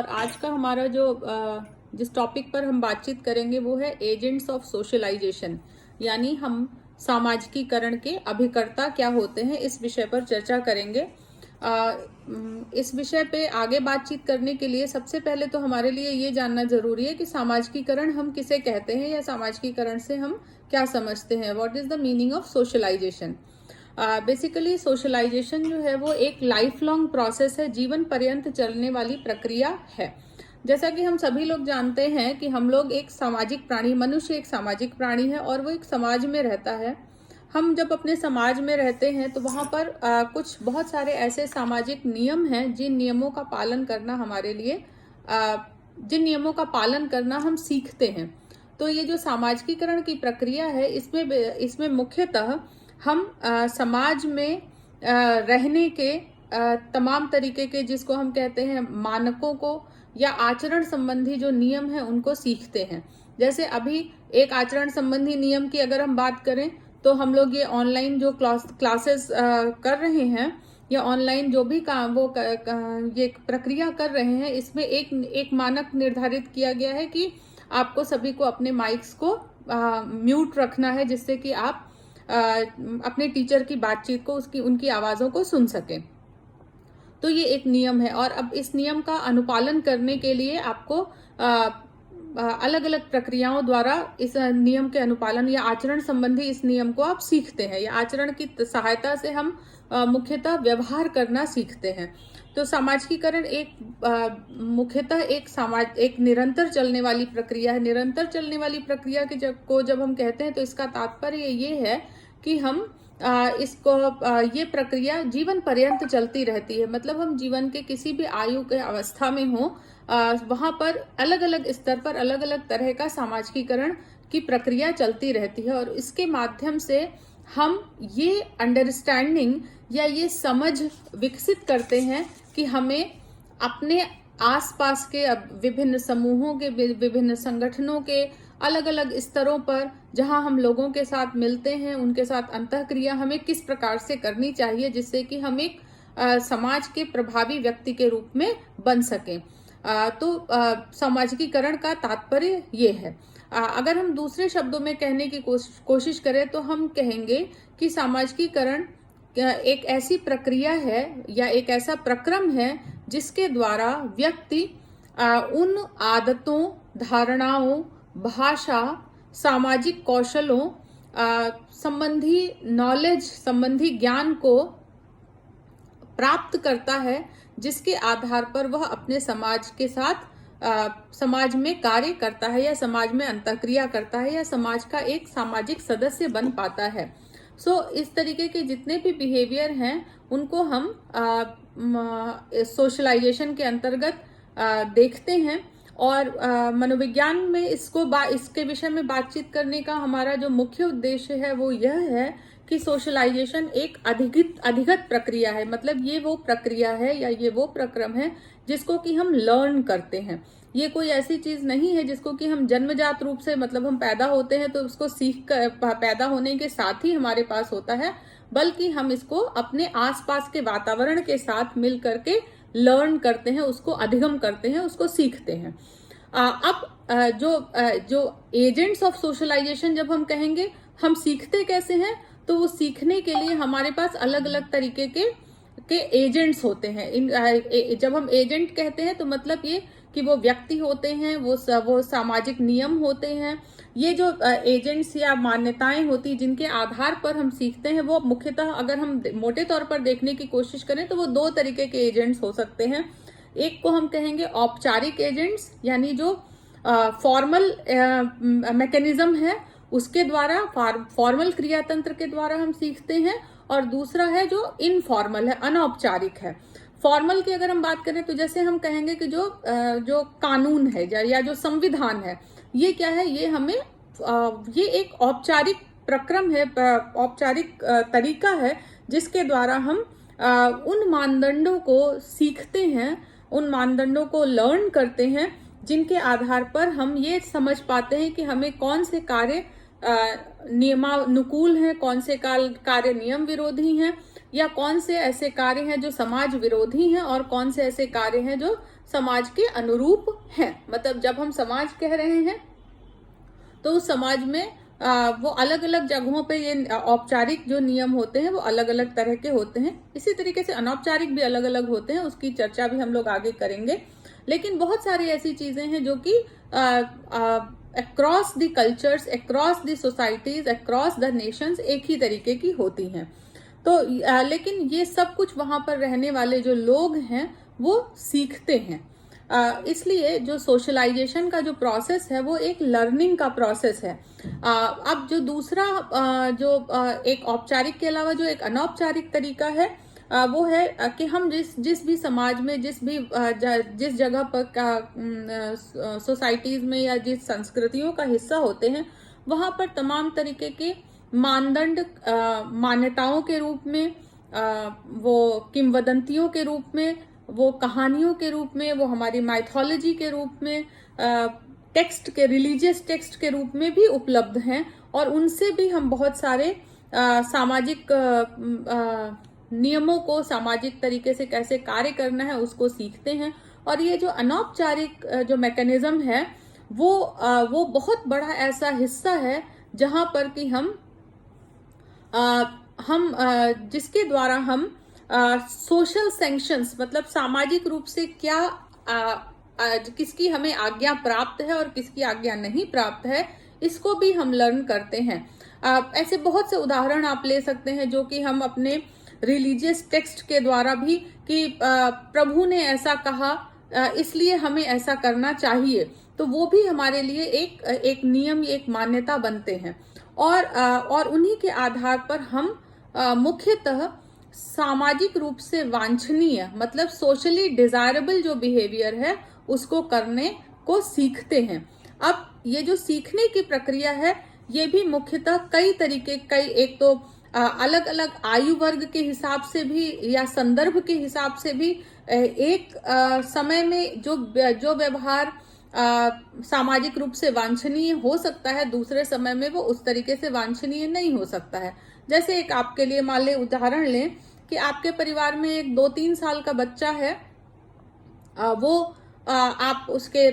और आज का हमारा जिस टॉपिक पर हम बातचीत करेंगे वो है एजेंट्स ऑफ सोशलाइजेशन, यानी हम सामाजिकीकरण के अभिकर्ता क्या होते हैं, इस विषय पर चर्चा करेंगे। इस विषय पे आगे बातचीत करने के लिए सबसे पहले तो हमारे लिए ये जानना जरूरी है कि सामाजिकीकरण हम किसे कहते हैं या सामाजिकीकरण से हम क्या समझते हैं। What is the meaning of socialisation? Basically socialisation जो है वो एक लाइफ लॉन्ग प्रोसेस है, जीवन पर्यंत चलने वाली प्रक्रिया है। जैसा कि हम सभी लोग जानते हैं कि हम लोग एक सामाजिक प्राणी, मनुष्य एक सामाजिक प्राणी है और वो एक समाज में रहता है। हम जब अपने समाज में रहते हैं तो वहाँ पर कुछ बहुत सारे ऐसे सामाजिक नियम हैं जिन नियमों का पालन करना हमारे लिए जिन नियमों का पालन करना हम सीखते हैं। तो ये जो सामाजिकीकरण की प्रक्रिया है इसमें मुख्यतः हम समाज में रहने के तमाम तरीके के, जिसको हम कहते हैं मानकों को या आचरण संबंधी जो नियम है उनको सीखते हैं। जैसे अभी एक आचरण संबंधी नियम की अगर हम बात करें तो हम लोग ये ऑनलाइन जो क्लासेस कर रहे हैं या ऑनलाइन जो भी काम ये प्रक्रिया कर रहे हैं, इसमें एक मानक निर्धारित किया गया है कि आपको सभी को अपने माइक्स को म्यूट रखना है, जिससे कि आप अपने टीचर की बातचीत को उनकी आवाजों को सुन सकें। तो ये एक नियम है और अब इस नियम का अनुपालन करने के लिए आपको अलग अलग प्रक्रियाओं द्वारा इस नियम के अनुपालन या आचरण संबंधी इस नियम को आप सीखते हैं, या आचरण की सहायता से हम मुख्यतः व्यवहार करना सीखते हैं। तो सामाजिकीकरण मुख्यतः एक निरंतर चलने वाली प्रक्रिया है। निरंतर चलने वाली प्रक्रिया जब हम कहते हैं तो इसका तात्पर्य ये है कि हम ये प्रक्रिया जीवन पर्यंत चलती रहती है। मतलब हम जीवन के किसी भी आयु के अवस्था में हो, वहां पर अलग अलग स्तर पर अलग अलग तरह का सामाजिकीकरण की प्रक्रिया चलती रहती है और इसके माध्यम से हम ये अंडरस्टैंडिंग या ये समझ विकसित करते हैं कि हमें अपने आसपास के विभिन्न समूहों के, विभिन्न संगठनों के अलग अलग स्तरों पर जहां हम लोगों के साथ मिलते हैं, उनके साथ अंतःक्रिया हमें किस प्रकार से करनी चाहिए, जिससे कि हम एक समाज के प्रभावी व्यक्ति के रूप में बन सकें। तो सामाजिकीकरण का तात्पर्य ये है। अगर हम दूसरे शब्दों में कहने की कोशिश करें तो हम कहेंगे कि सामाजिकीकरण एक ऐसी प्रक्रिया है या एक ऐसा प्रक्रम है जिसके द्वारा व्यक्ति उन आदतों, धारणाओं, भाषा, सामाजिक कौशलों संबंधी नॉलेज, संबंधी ज्ञान को प्राप्त करता है, जिसके आधार पर वह अपने समाज के साथ समाज में कार्य करता है या समाज में अंतःक्रिया करता है या समाज का एक सामाजिक सदस्य बन पाता है। इस तरीके के जितने भी बिहेवियर हैं उनको हम सोशलाइजेशन के अंतर्गत देखते हैं और मनोविज्ञान में इसके विषय में बातचीत करने का हमारा जो मुख्य उद्देश्य है वो यह है कि सोशलाइजेशन एक अधिगत प्रक्रिया है। मतलब ये वो प्रक्रिया है या ये वो प्रक्रम है जिसको कि हम लर्न करते हैं। ये कोई ऐसी चीज नहीं है जिसको कि हम जन्मजात रूप से, मतलब हम पैदा होते हैं तो उसको सीख कर पैदा होने के साथ ही हमारे पास होता है, बल्कि हम इसको अपने आसपास के वातावरण के साथ मिल करके लर्न करते हैं, उसको अधिगम करते हैं, उसको सीखते हैं। अब जो एजेंट्स ऑफ सोशलाइजेशन जब हम कहेंगे, हम सीखते कैसे हैं, तो वो सीखने के लिए हमारे पास अलग अलग तरीके के एजेंट्स होते हैं। जब हम एजेंट कहते हैं तो मतलब ये कि वो व्यक्ति होते हैं, वो सामाजिक नियम होते हैं। ये जो एजेंट्स या मान्यताएं होती जिनके आधार पर हम सीखते हैं, वो मुख्यतः अगर हम मोटे तौर पर देखने की कोशिश करें तो वो दो तरीके के एजेंट्स हो सकते हैं। एक को हम कहेंगे औपचारिक एजेंट्स, यानी जो फॉर्मल मैकेनिज्म है उसके द्वारा, फॉर्मल क्रियातंत्र के द्वारा हम सीखते हैं, और दूसरा है जो इनफॉर्मल है, अनौपचारिक है। फॉर्मल की अगर हम बात करें तो जैसे हम कहेंगे कि जो कानून है या जो संविधान है, ये क्या है, ये एक औपचारिक प्रक्रम है, औपचारिक तरीका है जिसके द्वारा हम उन मानदंडों को सीखते हैं, उन मानदंडों को लर्न करते हैं, जिनके आधार पर हम ये समझ पाते हैं कि हमें कौन से कार्य नियमानुकूल हैं, कौन से कार्य नियम विरोधी हैं, या कौन से ऐसे कार्य हैं जो समाज विरोधी हैं और कौन से ऐसे कार्य हैं जो समाज के अनुरूप हैं। मतलब जब हम समाज कह रहे हैं तो उस समाज में वो अलग अलग जगहों पे ये औपचारिक जो नियम होते हैं वो अलग अलग तरह के होते हैं। इसी तरीके से अनौपचारिक भी अलग अलग होते हैं, उसकी चर्चा भी हम लोग आगे करेंगे। लेकिन बहुत सारी ऐसी चीजें हैं जो कि across the cultures, across the societies, across the Nations एक ही तरीके की होती हैं। तो लेकिन ये सब कुछ वहां पर रहने वाले जो लोग हैं वो सीखते हैं। इसलिए जो सोशलाइजेशन का जो प्रोसेस है वो एक लर्निंग का प्रोसेस है। अब जो दूसरा एक औपचारिक के अलावा जो एक अनौपचारिक तरीका है वो है कि हम जिस भी समाज में जिस जगह पर सोसाइटीज में या जिस संस्कृतियों का हिस्सा होते हैं वहां पर तमाम तरीके के मानदंड, मान्यताओं के रूप में, वो किंवदंतियों के रूप में, वो कहानियों के रूप में, वो हमारी माइथोलॉजी के रूप में, टेक्स्ट के, रिलीजियस टेक्स्ट के रूप में भी उपलब्ध हैं। और उनसे भी हम बहुत सारे सामाजिक नियमों को, सामाजिक तरीके से कैसे कार्य करना है उसको सीखते हैं। और ये जो अनौपचारिक जो मैकेनिज्म है वो बहुत बड़ा ऐसा हिस्सा है जहां पर कि जिसके द्वारा हम सोशल सैंक्शंस, मतलब सामाजिक रूप से क्या किसकी हमें आज्ञा प्राप्त है और किसकी आज्ञा नहीं प्राप्त है, इसको भी हम लर्न करते हैं। ऐसे बहुत से उदाहरण आप ले सकते हैं जो कि हम अपने रिलीजियस टेक्स्ट के द्वारा भी, कि प्रभु ने ऐसा कहा इसलिए हमें ऐसा करना चाहिए, तो वो भी हमारे लिए एक नियम, एक मान्यता बनते हैं। और उन्हीं के आधार पर हम मुख्यतः सामाजिक रूप से वांछनीय, मतलब सोशली डिजायरेबल जो बिहेवियर है उसको करने को सीखते हैं। अब ये जो सीखने की प्रक्रिया है ये भी मुख्यतः एक तो अलग अलग आयु वर्ग के हिसाब से भी या संदर्भ के हिसाब से भी, एक समय में जो व्यवहार सामाजिक रूप से वांछनीय हो सकता है, दूसरे समय में वो उस तरीके से वांछनीय नहीं हो सकता है। जैसे एक आपके लिए मान ले उदाहरण लें कि आपके परिवार में एक 2-3 साल का बच्चा है, आप उसके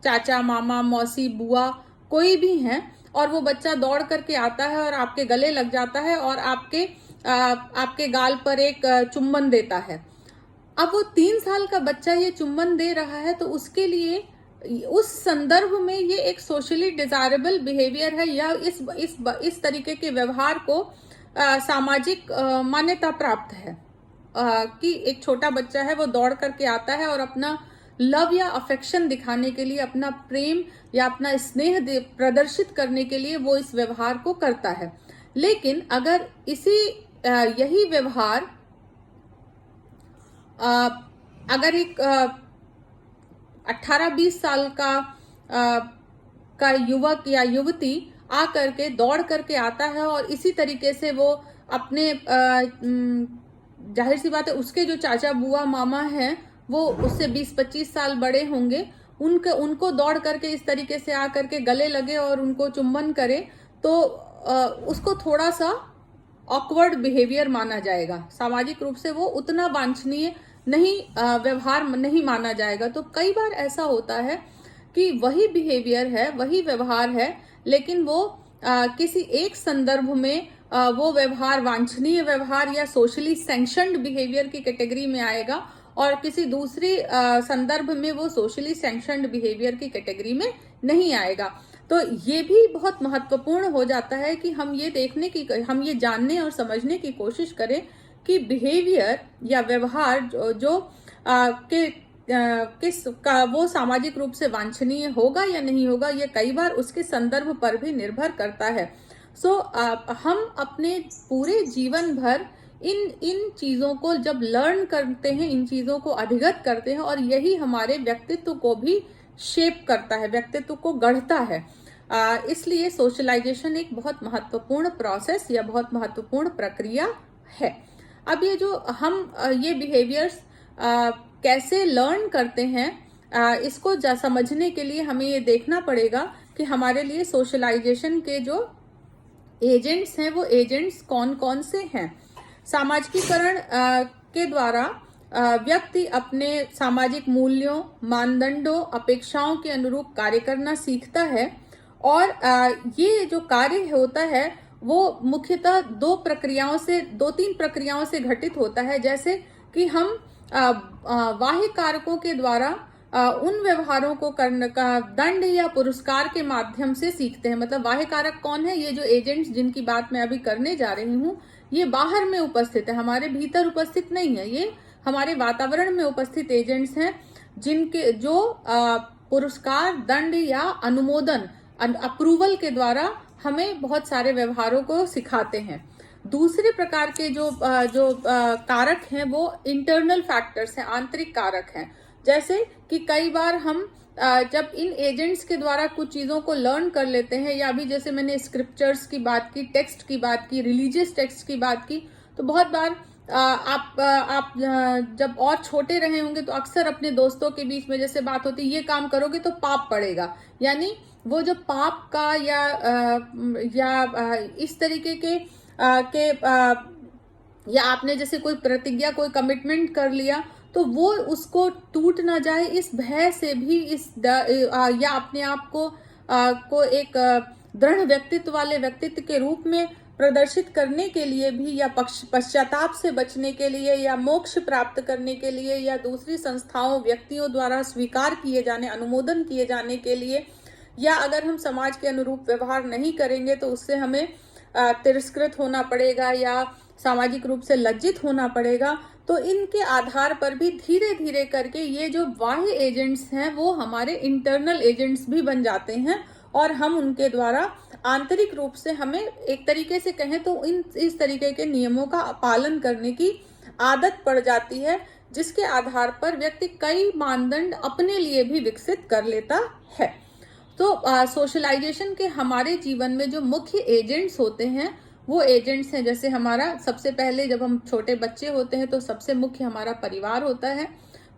चाचा, मामा, मौसी, बुआ कोई भी हैं, और वो बच्चा दौड़ करके आता है और आपके गले लग जाता है और आपके गाल पर एक चुम्बन देता है। अब वो 3 साल का बच्चा ये चुम्बन दे रहा है तो उसके लिए उस संदर्भ में ये एक सोशली डिजायरेबल बिहेवियर है, या इस तरीके के व्यवहार को सामाजिक मान्यता प्राप्त है। कि एक छोटा बच्चा है वो दौड़ करके आता है और अपना लव या अफेक्शन दिखाने के लिए, अपना प्रेम या अपना स्नेह प्रदर्शित करने के लिए वो इस व्यवहार को करता है। लेकिन अगर यही व्यवहार अगर एक 18-20 साल का युवक या युवती आ करके दौड़ करके आता है और इसी तरीके से वो अपने जाहिर सी बात है उसके जो चाचा, बुआ, मामा हैं वो उससे 20-25 साल बड़े होंगे, उनको दौड़ करके इस तरीके से आ करके गले लगे और उनको चुंबन करे, तो उसको थोड़ा सा ऑकवर्ड बिहेवियर माना जाएगा। सामाजिक रूप से वो उतना वांछनीय व्यवहार नहीं माना जाएगा। तो कई बार ऐसा होता है कि वही बिहेवियर है, वही व्यवहार है, लेकिन वो किसी एक संदर्भ में वो व्यवहार वांछनीय व्यवहार या सोशली सैंक्शनड बिहेवियर की कैटेगरी में आएगा, और किसी दूसरी संदर्भ में वो सोशली सैंक्शनड बिहेवियर की कैटेगरी में नहीं आएगा। तो ये भी बहुत महत्वपूर्ण हो जाता है कि हम ये जानने और समझने की कोशिश करें कि बिहेवियर या व्यवहार वो सामाजिक रूप से वांछनीय होगा या नहीं होगा, ये कई बार उसके संदर्भ पर भी निर्भर करता है। हम अपने पूरे जीवन भर इन चीजों को जब लर्न करते हैं, इन चीजों को अधिगत करते हैं, और यही हमारे व्यक्तित्व को भी शेप करता है, व्यक्तित्व को गढ़ता है। इसलिए सोशलाइजेशन एक बहुत महत्वपूर्ण प्रोसेस या बहुत महत्वपूर्ण प्रक्रिया है। अब ये बिहेवियर्स कैसे लर्न करते हैं, इसको समझने के लिए हमें ये देखना पड़ेगा कि हमारे लिए सोशलाइजेशन के जो एजेंट्स हैं वो एजेंट्स कौन कौन से हैं। सामाजिकीकरण के द्वारा व्यक्ति अपने सामाजिक मूल्यों, मानदंडों, अपेक्षाओं के अनुरूप कार्य करना सीखता है। और ये जो कार्य होता है वो मुख्यतः दो तीन प्रक्रियाओं से घटित होता है। जैसे कि हम बाह्य कारकों के द्वारा उन व्यवहारों को करने का दंड या पुरस्कार के माध्यम से सीखते हैं। मतलब बाह्य कारक कौन है? ये जो एजेंट्स जिनकी बात मैं अभी करने जा रही हूँ, ये बाहर में उपस्थित है, हमारे भीतर उपस्थित नहीं है। ये हमारे वातावरण में उपस्थित एजेंट्स हैं जिनके जो पुरस्कार, दंड या अनुमोदन, अप्रूवल के द्वारा हमें बहुत सारे व्यवहारों को सिखाते हैं। दूसरे प्रकार के जो कारक हैं वो इंटरनल फैक्टर्स हैं, आंतरिक कारक हैं। जैसे कि कई बार हम जब इन एजेंट्स के द्वारा कुछ चीजों को लर्न कर लेते हैं, या अभी जैसे मैंने स्क्रिप्चर्स की बात की, टेक्स्ट की बात की, रिलीजियस टेक्स्ट की बात की, तो बहुत बार आप जब और छोटे रहे होंगे तो अक्सर अपने दोस्तों के बीच में जैसे बात होती है, ये काम करोगे तो पाप पड़ेगा। यानी वो जो पाप का या इस तरीके के या आपने जैसे कोई प्रतिज्ञा, कोई कमिटमेंट कर लिया तो वो उसको टूट ना जाए, इस भय से भी या अपने आप को एक दृढ़ व्यक्तित्व वाले व्यक्तित्व के रूप में प्रदर्शित करने के लिए भी, या पश्चाताप से बचने के लिए, या मोक्ष प्राप्त करने के लिए, या दूसरी संस्थाओं, व्यक्तियों द्वारा स्वीकार किए जाने, अनुमोदन किए जाने के लिए, या अगर हम समाज के अनुरूप व्यवहार नहीं करेंगे तो उससे हमें तिरस्कृत होना पड़ेगा या सामाजिक रूप से लज्जित होना पड़ेगा। तो इनके आधार पर भी धीरे धीरे करके ये जो बाह्य एजेंट्स हैं वो हमारे इंटरनल एजेंट्स भी बन जाते हैं, और हम उनके द्वारा आंतरिक रूप से हमें एक तरीके से कहें तो इस तरीके के नियमों का पालन करने की आदत पड़ जाती है, जिसके आधार पर व्यक्ति कई मानदंड अपने लिए भी विकसित कर लेता है। तो सोशलाइजेशन के हमारे जीवन में जो मुख्य एजेंट्स होते हैं वो एजेंट्स हैं, जैसे हमारा सबसे पहले जब हम छोटे बच्चे होते हैं तो सबसे मुख्य हमारा परिवार होता है।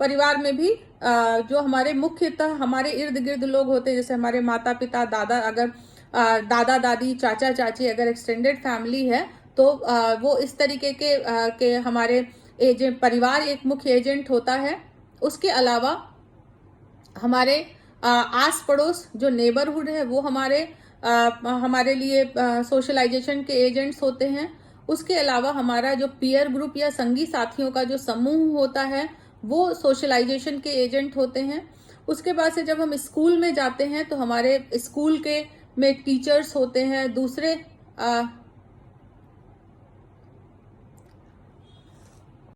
परिवार में भी जो हमारे मुख्यतः हमारे इर्द गिर्द लोग होते हैं, जैसे हमारे माता पिता, दादा दादी, चाचा चाची, अगर एक्सटेंडेड फैमिली है तो वो इस तरीके के हमारे एजेंट, परिवार एक मुख्य एजेंट होता है। उसके अलावा हमारे आस पड़ोस जो नेबरहुड है वो हमारे लिए सोशलाइजेशन के एजेंट्स होते हैं। उसके अलावा हमारा जो पीयर ग्रुप या संगी साथियों का जो समूह होता है वो सोशलाइजेशन के एजेंट होते हैं। उसके बाद से जब हम स्कूल में जाते हैं तो हमारे स्कूल के में टीचर्स होते हैं, दूसरे